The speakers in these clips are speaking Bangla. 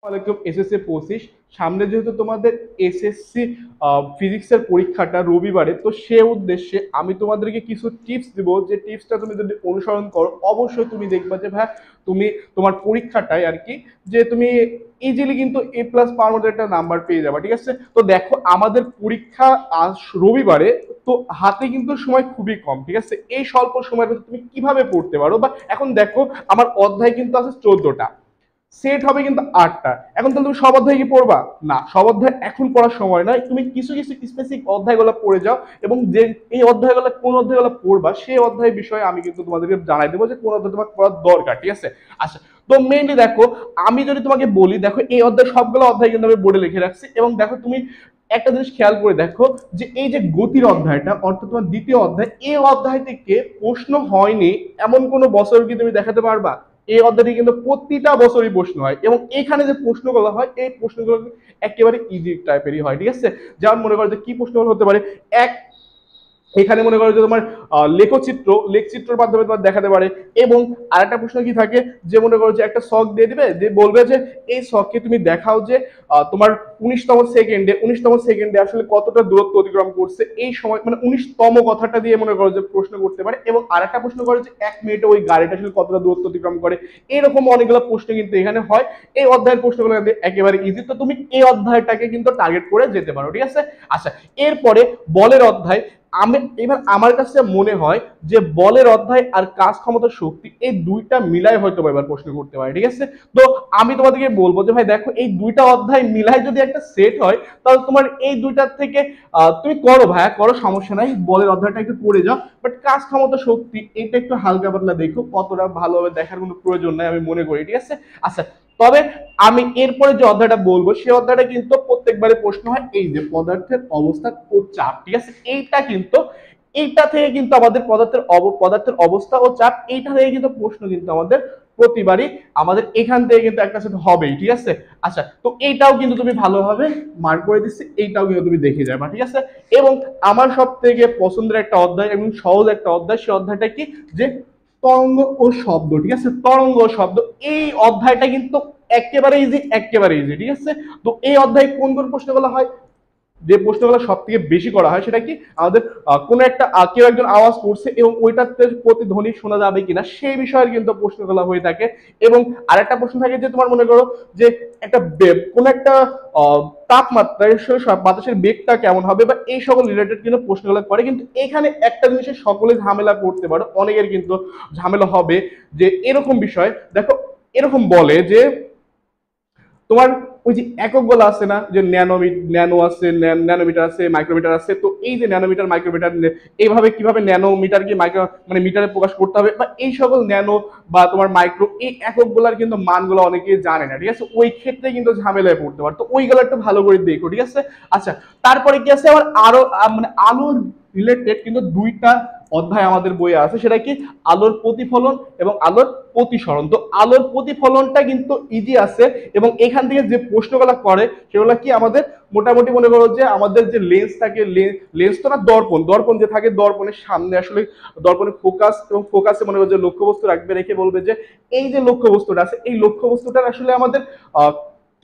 ওয়ালাইকুম এসএসসি 25। সামনে যেহেতু তোমাদের এসএসসি ফিজিক্সের পরীক্ষাটা রবিবারে, তো সে উদ্দেশ্যে আমি তোমাদেরকে কিছু টিপস দিব, যে টিপসটা তুমি যদি অনুসরণ করো অবশ্যই তুমি দেখবা যে ভাই তুমি তোমার পরীক্ষাটায় আর কি, যে তুমি ইজিলি কিন্তু A+ পাওয়ার মতো একটা নাম্বার পেয়ে যাবে। ঠিক আছে, তো দেখো আমাদের পরীক্ষা আজ রবিবারে, তো হাতে কিন্তু সময় খুবই কম। ঠিক আছে, এই স্বল্প সময়ের মধ্যে তুমি কিভাবে পড়তে পারো, বা এখন দেখো আমার অধ্যায় কিন্তু আছে 14টা, সেট হবে কিন্তু 8টা। এখন তাহলে তুমি সব অধ্যায় কি পড়বা? না, সব অধ্যায় এখন পড়ার সময় নয়। তুমি কিছু কিছু স্পেসিফিক অধ্যায়গুলো পড়ে যাও, এবং যে এই অধ্যায়গুলো কোন অধ্যায়গুলো পড়বা সেই অধ্যায় বিষয়ে আমি কিন্তু তোমাদেরকে জানাই দেবো যে কোন অধ্যায় তোমার পড়ার দরকার। ঠিক আছে, আচ্ছা। তো মেইনলি দেখো, আমি যদি তোমাকে বলি, দেখো এই অধ্যায় সবগুলো অধ্যায় কিন্তু আমি বোর্ডে লিখে রাখছি, এবং দেখো তুমি একটা জিনিস খেয়াল করে দেখো, যে এই যে গতির অধ্যায়টা অর্থাৎ তোমার দ্বিতীয় অধ্যায়, এই অধ্যায় থেকে প্রশ্ন হয়নি এমন কোন বছর কি তুমি দেখাতে পারবা? এই অধ্যায়টি কিন্তু প্রতিটা বছরই প্রশ্ন হয়, এবং এখানে যে প্রশ্নগুলো হয় এই প্রশ্নগুলো একেবারে ইজি টাইপেরই হয়। ঠিক আছে, যেমন মনে করো যে কি প্রশ্ন হতে পারে, এক এখানে মনে করো যে তোমার লেখচিত্রের মাধ্যমে তোমার দেখাতে পারে। এবং আরেকটা প্রশ্ন কি থাকে, যে মনে করো যে একটা শখ দিয়ে দিবে, যে বলবে যে এই শখকে তুমি দেখাও যে তোমার 19তম সেকেন্ডে আসলে কতটা দূরত্ব অতিক্রম করছে এই সময়, মানে 19তম কথাটা দিয়ে মনে করো যে প্রশ্ন করতে পারে। এবং আরেকটা প্রশ্ন করে যে 1 মিনিটে ওই গাড়িটা আসলে কতটা দূরত্ব অতিক্রম করে। এরকম অনেকগুলো প্রশ্ন কিন্তু এখানে হয়। এই অধ্যায়ের প্রশ্নগুলো একেবারে ইজি, তো তুমি এই অধ্যায়টাকে কিন্তু টার্গেট করে যেতে পারো। ঠিক আছে, আচ্ছা। এরপরে বলের অধ্যায়। আমি এবার আমার কাছে মনে হয় যে বলের অধ্যায় আর কাজ ক্ষমতা শক্তি এই দুইটা মিলাই হয়তো এবার প্রশ্ন করতে পারে। ঠিক আছে, তো আমি তোমাদেরকে বলবো যে ভাই দেখো, এই দুইটা অধ্যায় মিলাই যদি একটা সেট হয়, তাহলে তোমার এই দুইটার থেকে তুমি করো ভাইয়া, করো, সমস্যা নাই, বলের অধ্যায়টা একটু পড়ে যাও। বাট কাজ ক্ষমতা শক্তি এটা একটু হালকা পাতলা দেখো, কতটা ভালোভাবে দেখার কোনো প্রয়োজন নাই আমি মনে করি। ঠিক আছে, আচ্ছা। তবে আমি এরপরে যে অধ্যায়টা বলবো সেই অধ্যায়টা কিন্তু প্রত্যেকবারে প্রশ্ন হয়, এই যে পদার্থের অবস্থা ও চাপ। ঠিক আছে, এইটা কিন্তু এইটা থেকে কিন্তু আমাদের পদার্থের অবস্থা ও চাপ, এইটা থেকে কিন্তু প্রশ্ন কিন্তু আমাদের প্রতিবারই আমাদের এখান থেকে কিন্তু একটা সেট হবেই। ঠিক আছে, আচ্ছা। তো এইটাও কিন্তু তুমি ভালোভাবে মার্ক করে দিচ্ছি, এইটাও কিন্তু তুমি দেখে যাবে। ঠিক আছে, এবং আমার সব থেকে পছন্দের একটা অধ্যায় এবং সহজ একটা অধ্যায়, সেই অধ্যায়টা কি, যে তরঙ্গ ও শব্দ। ঠিক আছে, তরঙ্গ ও শব্দ, এই অধ্যায়টা কিন্তু একেবারে ইজি, একেবারে ইজি। ঠিক আছে, তো এই অধ্যায়ে কোন কোন প্রশ্নগুলো হয়, যে প্রশ্নগুলো সব থেকে বেশি করা হয় সেটা কি, আমাদের কোনো একটা কেউ একজন আওয়াজ করছে এবং ওইটাতে প্রতিধ্বনি শোনা যাবে কিনা সেই বিষয়ের কিন্তু প্রশ্নগুলো হয়ে থাকে। এবং আরেকটা প্রশ্ন থাকে, যে তোমার মনে করো যে একটা কোন একটা তাপমাত্রায় বাতাসের বেগটা কেমন হবে, বা এই সকল রিলেটেড কিন্তু প্রশ্নগুলো করে। কিন্তু এখানে একটা জিনিসের সকলে ঝামেলা করতে পারো, অনেকের কিন্তু ঝামেলা হবে, যে এরকম বিষয় দেখো, এরকম বলে যে তোমার ওই যে এককগুলো আছে না, যে ন্যানো আছে, ন্যানোমিটার আছে, মাইক্রোমিটার আছে, তো এই যে ন্যানোমিটার মাইক্রোমিটার এইভাবে কিভাবে ন্যানোমিটার কি মাইক্রো মানে মিটারে প্রকাশ করতে হবে, বা এই সকল ন্যানো বা তোমার মাইক্রো এই এককগুলার কিন্তু মানগুলো অনেকেই জানে না। ঠিক আছে, ওই ক্ষেত্রে কিন্তু ঝামেলায় পড়তে পারে, তো ওইগুলো একটু ভালো করে দেখো। ঠিক আছে, আচ্ছা। তারপরে কি আছে, আবার আরো মানে আলোর রিলেটেড কিন্তু দুইটা অধ্যায় আমাদের বইয়ে আছে, সেটা কি, আলোর প্রতিফলন এবং আলোর প্রতিসরণ। তো আলোর প্রতিফলনটা কিন্তু ইজি আছে, এবং এখান থেকে যে প্রশ্নগুলো করে সেগুলো কি, আমাদের মোটামুটি মনে করো যে আমাদের যে লেন্স থাকে, লেন্স তো না, দর্পণ, দর্পণ যে থাকে, দর্পণের সামনে আসলে দর্পণের ফোকাস, এবং ফোকাসে মনে করো যে লক্ষ্যবস্তু রাখবে, রেখে বলবে যে এই যে লক্ষ্যবস্তুটা আছে, এই লক্ষ্যবস্তুটার আসলে আমাদের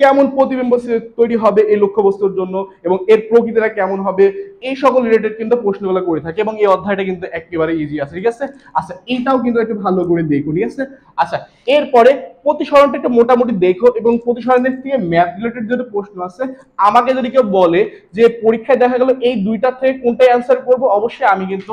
কেমন প্রতিবিম্ব তৈরি হবে এই লক্ষ্যবস্তুর জন্য, এবং এর প্রকৃতিটা কেমন হবে, এই সকল রিলেটেড কিন্তু প্রশ্নগুলো করে থাকে। এবং এই অধ্যায়টা কিন্তু একেবারে ইজি আছে। ঠিক আছে, আচ্ছা, এইটাও কিন্তু একটু ভালো করে দেখো। ঠিক আছে, আচ্ছা। এরপরে প্রতিসরণটা একটু মোটামুটি দেখো, এবং প্রতিসরণের থেকে ম্যাথ রিলেটেড যদি প্রশ্ন আছে, আমাকে যদি কেউ বলে যে পরীক্ষায় দেখা গেল এই দুইটা থেকে কোনটাই অ্যান্সার করবো, অবশ্যই আমি কিন্তু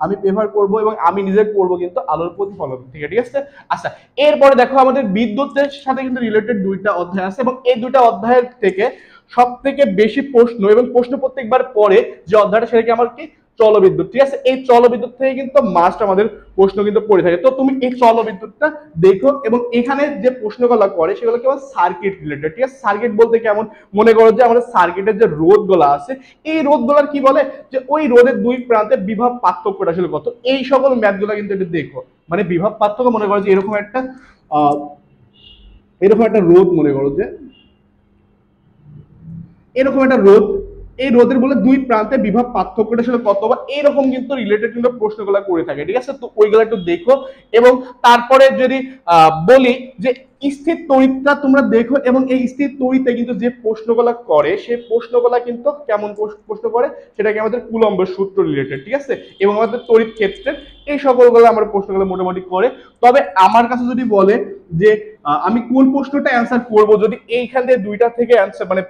আমি প্রেফার করবো, এবং আমি নিজে করবো কিন্তু আলোর প্রতিফলন থেকে। ঠিক আছে, আচ্ছা। এরপরে দেখো আমাদের বিদ্যুতের সাথে কিন্তু রিলেটেড দুইটা অধ্যায় আছে, এবং এই দুইটা অধ্যায়ের থেকে সব থেকে বেশি প্রশ্ন এবং প্রশ্ন প্রত্যেকবার পরে যে অধ্যায়টা, সেটা কি, আমার কি, জলবিদ্যুৎ। ঠিক আছে, এই জলবিদ্যুৎ থেকে কিন্তু মাস্ট আমাদের প্রশ্ন কিন্তু পড়ে থাকে। তো তুমি এই জলবিদ্যুৎটা দেখো, এবং এখানে যে প্রশ্নগুলো করে সেগুলো কেবল সার্কিট রিলেটেড। ঠিক আছে, সার্কিট বলতে কেমন, মনে করো যে আমাদের সার্কিটের যে রোধ গুলো আছে, এই রোধ গুলার কি বলে, যে ওই রোধের দুই প্রান্তে বিভব পার্থক্যটা আসলে কত, এই সকল ম্যাথ গুলো কিন্তু একটু দেখো। মানে বিভব পার্থক্য, মনে করো যে আহ এরকম একটা রোধ, মনে করো যে এরকম একটা রোধ, এই রোদের বলে দুই প্রান্তে বিভব পার্থক্যটা আসলে কত, বা এরকম কিন্তু রিলেটেড কিন্তু প্রশ্নগুলো করে থাকে, ঠিক আছে। তো ওইগুলো একটু দেখো, এবং তারপরে যদি বলি যে স্থির তড়িৎটা তোমরা দেখো, এবং এই স্থির তড়িতে কিন্তু যে প্রশ্নগুলো করে সেই প্রশ্নগুলো কিন্তু কেমন প্রশ্ন করে, সেটাকে আমাদের কুলম্বের সূত্র রিলেটেড, ঠিক আছে, এবং আমাদের তড়িৎ ক্ষেত্রে এই সকলগুলো আমার প্রশ্নগুলো মোটামুটি করে। তবে আমার কাছে যদি বলে যে আমি কোন প্রশ্নটা অ্যান্সার করব, যদি এইখান থেকে দুইটা থেকে অ্যান্সার মানে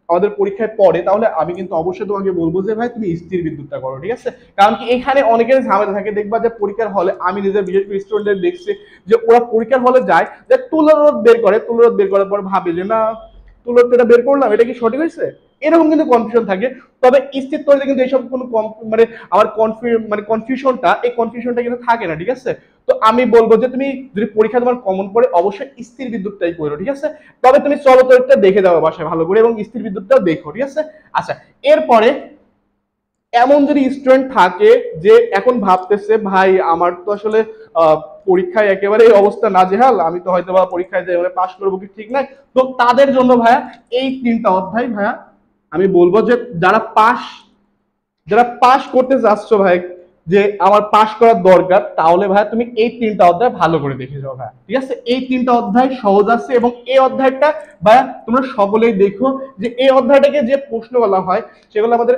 আমাদের পরীক্ষায় পড়ে, তাহলে আমি কিন্তু অবশ্যই তোমাকে বলবো যে ভাই তুমি স্থির বিদ্যুৎটা করো, ঠিক আছে। কারণ কি এখানে অনেকের ঝামেলা থাকে, দেখবা যে পরীক্ষার হলে আমি নিজের বিশেষ করে স্টুডেন্টদের দেখছি যে ওরা পরীক্ষার হলে যায় যে তুলারোধ বের করে, তুলারোধ বের করার পর ভাবে যে না তুলারোধ এটা বের করলাম, এটা কি সঠিক হয়েছে, এরকম কিন্তু কনফিউশন থাকে। তবে স্থির তৈরিতে কিন্তু এইসব কোনো মানে আমার কনফিউশনটা এই কনফিউশনটা কিন্তু থাকে না, ঠিক আছে। তো আমি বলবো যে তুমি যদি পরীক্ষা তোমার কমন পড়ে অবশ্যই স্থির বিদ্যুৎটাই করো, ঠিক আছে। তবে তুমি চলতরিৎটা দেখে যাও বাসায় ভালো করে, এবং স্থির বিদ্যুৎটাও দেখো, ঠিক আছে। আচ্ছা, এরপরে এমন যদি স্টুডেন্ট থাকে যে এখন ভাবতেছে ভাই আমার তো আসলে পরীক্ষায় একেবারে এই অবস্থা নাজেহাল, আমি তো হয়তো বা পরীক্ষায় যে পাস করবো কি ঠিক নাই, তো তাদের জন্য ভাইয়া এই 3টা অধ্যায় ভাইয়া আমি বলবো যে যারা পাস করতে যাচ্ছ ভাই, যে আমার পাস করার দরকার, তাহলে ভাই তুমি এই 3টা অধ্যায় ভালো করে দেখে যাও ভাই, ঠিক আছে। এই 3টা অধ্যায় সহজ আছে, এবং এই অধ্যায়টা ভাই তোমরা সকলেই দেখো যে এই অধ্যায়টাকে যে প্রশ্ন বলা হয় সেগুলো আমাদের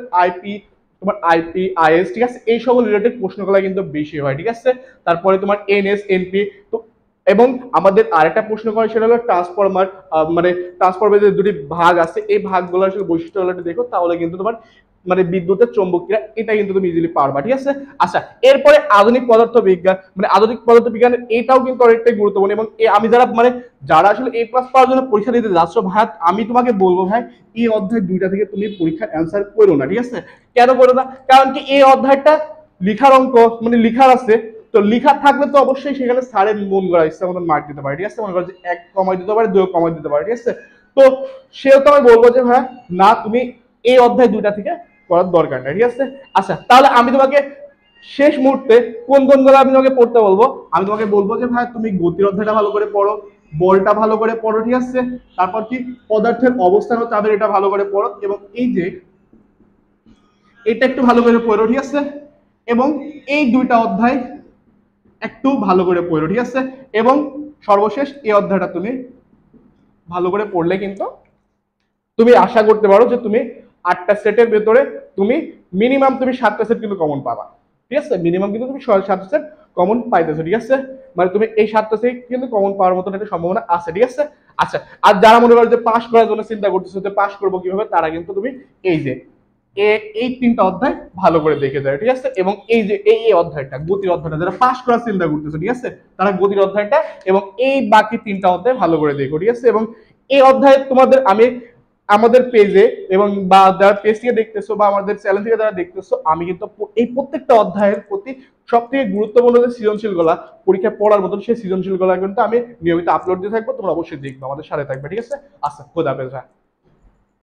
তোমার আইপি আইএস, ঠিক আছে, এই সকল রিলেটেড প্রশ্নগুলো কিন্তু বেশি হয়, ঠিক আছে। তারপরে তোমার এনএস এনপি, তো এবং আমাদের আরেকটা প্রশ্ন করে সেটা হলো ট্রান্সফরমার, মানে ট্রান্সফরমারের দুটি ভাগ আছে, এই ভাগগুলো আসলে বৈশিষ্ট্যগুলো দেখো, তাহলে কিন্তু তোমার মানে বিদ্যুতের চৌম্বকীরা এটা কিন্তু তুমি ইজিলি পারবা, ঠিক আছে। আচ্ছা, এরপরে আধুনিক পদার্থ বিজ্ঞান, মানে আধুনিক পদার্থ বিজ্ঞানের এটাও কিন্তু অনেকটাই গুরুত্বপূর্ণ, এবং আমি যারা আসলে এ প্লাস পাওয়ার জন্য পরীক্ষা দিতে যাচ্ছ ভাই, আমি তোমাকে বলবো ভাই এই অধ্যায় 2টা থেকে তুমি পরীক্ষার অ্যান্সার করো না, ঠিক আছে। কেন করো না, কারণ কি এই অধ্যায়টা লিখার অঙ্ক, মানে লিখার আছে, তো লিখা থাকলে তো অবশ্যই সেখানে স্যারের মন গড়া ইচ্ছা মতন মার্ক দিতে পারে, ঠিক আছে। মনে করো যে 1 কমাই দিতে পারে, 2 কমাই দিতে পারে, ঠিক আছে। তো সেও তো আমি বলবো যে হ্যাঁ না, তুমি এই অধ্যায় 2টা থেকে করার দরকার নাই, ঠিক আছে। আচ্ছা, তাহলে আমি তোমাকে শেষ মুহূর্তে কোনগুলো আমি তোমাকে পড়তে বলবো, আমি তোমাকে বলবো যে ভাই তুমি গতির অধ্যায়টা ভালো করে পড়ো, বলটা ভালো করে পড়ো, ঠিক আছে। তারপর কি পদার্থের অবস্থান ও চাপের এটা ভালো করে পড়ো, এবং এই যে এটা একটু ভালো করে পড়ো, ঠিক আছে। এবং এই 2টা অধ্যায় একটু ভালো করে পড়ো, ঠিক আছে। এবং সর্বশেষ এই অধ্যায়টা তুমি ভালো করে পড়লে কিন্তু তুমি আশা করতে পারো যে তুমি 8টা সেটের ভেতরে তুমি মিনিমাম তুমি 7টা সেট কিন্তু কমন পাবা, ঠিক আছে। মিনিমাম কিন্তু তুমি 7টা সেট কমন পাইতেছো, ঠিক আছে। মানে তুমি এই 7টা সেট কিন্তু কমন পাওয়ার মতন একটা সম্ভাবনা আছে, ঠিক আছে। আচ্ছা, আর যারা মনে করো যে পাস করার জন্য চিন্তা করতেছো যে পাস করবো কিভাবে, তারা কিন্তু তুমি এই যে এই 3টা অধ্যায় ভালো করে দেখে যায়, ঠিক আছে। এবং এই যে এই অধ্যায়টা গতির অধ্যায়টা যারা পাস করার চিন্তা করতেছো, ঠিক আছে, তারা গতির অধ্যায়টা এবং এই বাকি 3টা অধ্যায় ভালো করে দেখো, ঠিক আছে। এবং এই অধ্যায়ে তোমাদের আমি আমাদের পেজে এবং বা যারা পেজ থেকে দেখতেছো বা আমাদের চ্যানেল থেকে যারা দেখতেছো, আমি কিন্তু এই প্রত্যেকটা অধ্যায়ের প্রতি সব থেকে গুরুত্বপূর্ণ যে সৃজনশীল গুলা পরীক্ষায় পড়ার মতন সেই সৃজনশীল গুলা কিন্তু আমি নিয়মিত আপলোড দিয়ে থাকবো, তোমরা অবশ্যই দেখবে, আমাদের সাথে থাকবে, ঠিক আছে। আচ্ছা, খোদা হাফেজ।